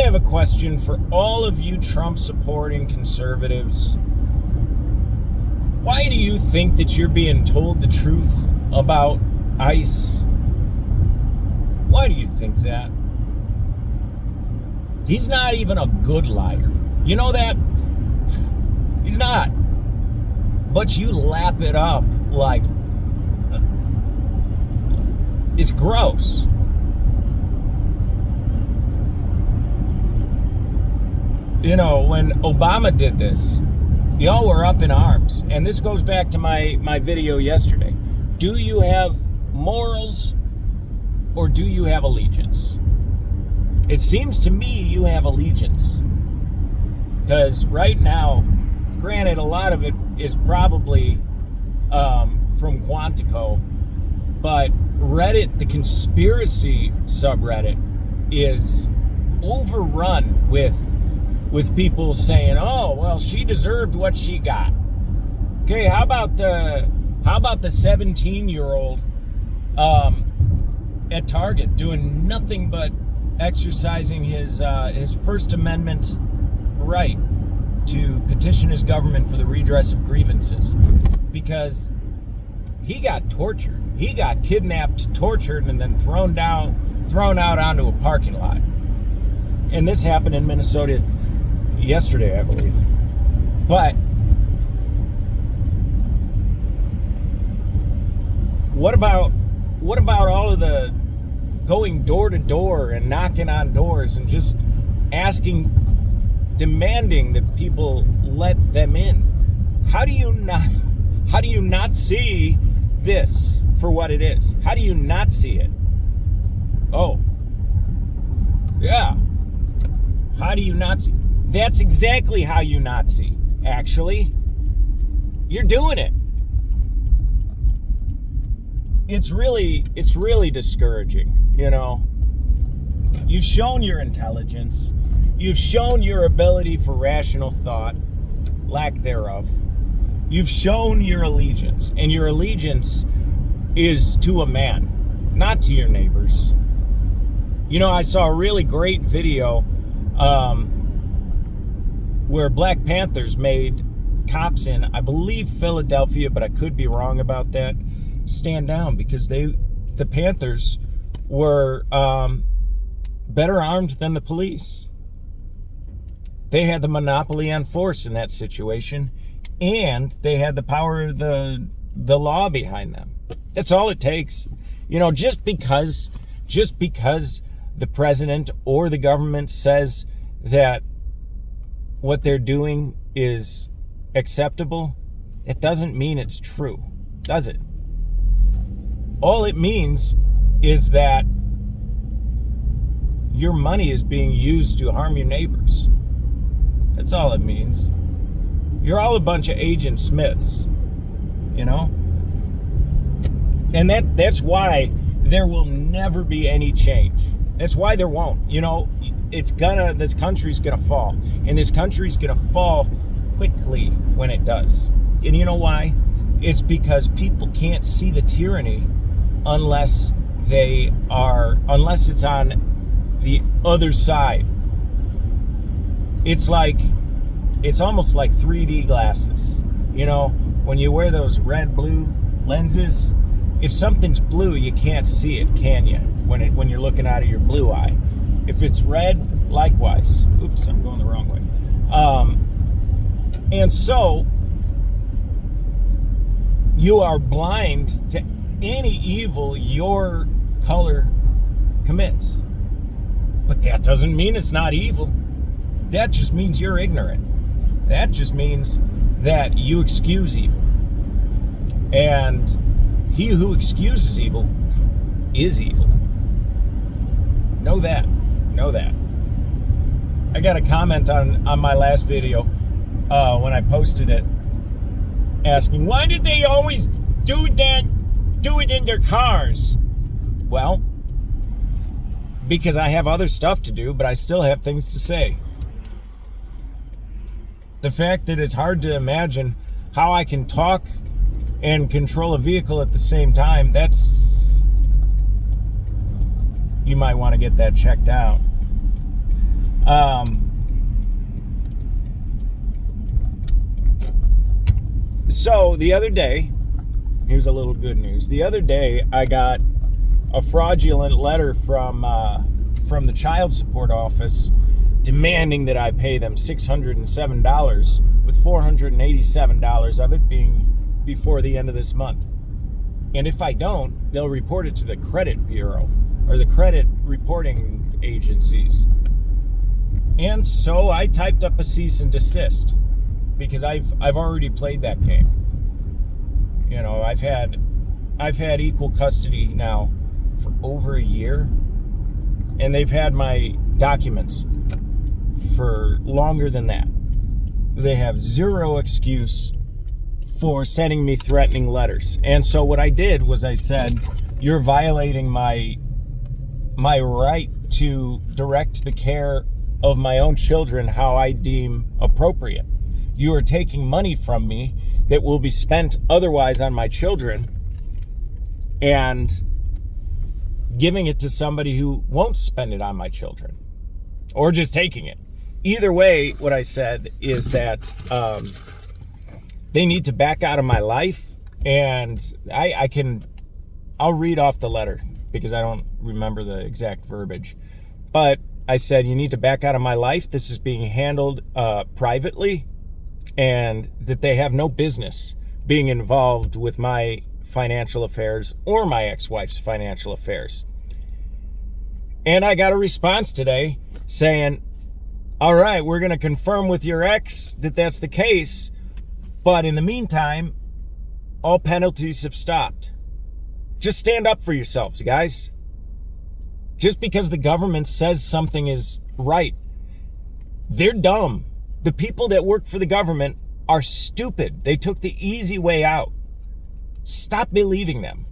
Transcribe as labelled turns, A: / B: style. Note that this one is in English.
A: have a question for all of you Trump-supporting conservatives. Why do you think that you're being told the truth about ICE? Why do you think that? He's not even a good liar. You know that? He's not. But you lap it up like it's gross. You know, when Obama did this, y'all were up in arms. And this goes back to my video yesterday. Do you have morals or do you have allegiance? It seems to me you have allegiance. Because right now, granted, a lot of it is probably from Quantico, but Reddit, the conspiracy subreddit, is overrun with people saying, "Oh, well, she deserved what she got." Okay, how about the 17-year-old at Target doing nothing but exercising his First Amendment right to petition his government for the redress of grievances, because he got tortured. He got kidnapped, tortured, and then thrown out onto a parking lot. And this happened in Minnesota yesterday, I believe. But what about all of the going door to door and knocking on doors and just demanding that people let them in? How do you not see this for what it is? How do you not see it? Oh, yeah. How do you not see? That's exactly how you not see, actually. You're doing it. It's really discouraging, you know. You've shown your intelligence. You've shown your ability for rational thought, lack thereof. You've shown your allegiance, and your allegiance is to a man, not to your neighbors. You know, I saw a really great video where Black Panthers made cops in, I believe, Philadelphia, but I could be wrong about that, stand down because the Panthers were better armed than the police. They had the monopoly on force in that situation, and they had the power of the law behind them. That's all it takes. You know, just because the president or the government says that what they're doing is acceptable, it doesn't mean it's true, does it? All it means is that your money is being used to harm your neighbors. That's all it means. You're all a bunch of Agent Smiths, you know? And that's why there will never be any change. That's why there won't. You know, this country's gonna fall. And this country's gonna fall quickly when it does. And you know why? It's because people can't see the tyranny unless it's on the other side. It's almost like 3D glasses. You know, when you wear those red-blue lenses, if something's blue, you can't see it, can you? When you're looking out of your blue eye. If it's red, likewise. Oops, I'm going the wrong way. And so, you are blind to any evil your color commits. But that doesn't mean it's not evil. That just means you're ignorant. That just means that you excuse evil. And he who excuses evil is evil. Know that. Know that. I got a comment on my last video when I posted it asking, why did they always do it in their cars? Well, because I have other stuff to do, but I still have things to say. The fact that it's hard to imagine how I can talk and control a vehicle at the same time, you might want to get that checked out. So the other day, here's a little good news. The other day, I got a fraudulent letter from the child support office demanding that I pay them $607, with $487 of it being before the end of this month. And if I don't, they'll report it to the credit bureau or the credit reporting agencies. And so I typed up a cease and desist because I've already played that game. You know, I've had equal custody now for over a year, and they've had my documents for longer than that. They have zero excuse for sending me threatening letters. And so what I did was I said, you're violating my right to direct the care of my own children how I deem appropriate. You are taking money from me that will be spent otherwise on my children and giving it to somebody who won't spend it on my children, or just taking it. Either way, what I said is that they need to back out of my life, and I'll read off the letter because I don't remember the exact verbiage. But I said, you need to back out of my life. This is being handled privately, and that they have no business being involved with my financial affairs or my ex-wife's financial affairs. And I got a response today saying, all right, we're going to confirm with your ex that that's the case, but in the meantime, all penalties have stopped. Just stand up for yourselves, guys. Just because the government says something is right, they're dumb. The people that work for the government are stupid. They took the easy way out. Stop believing them.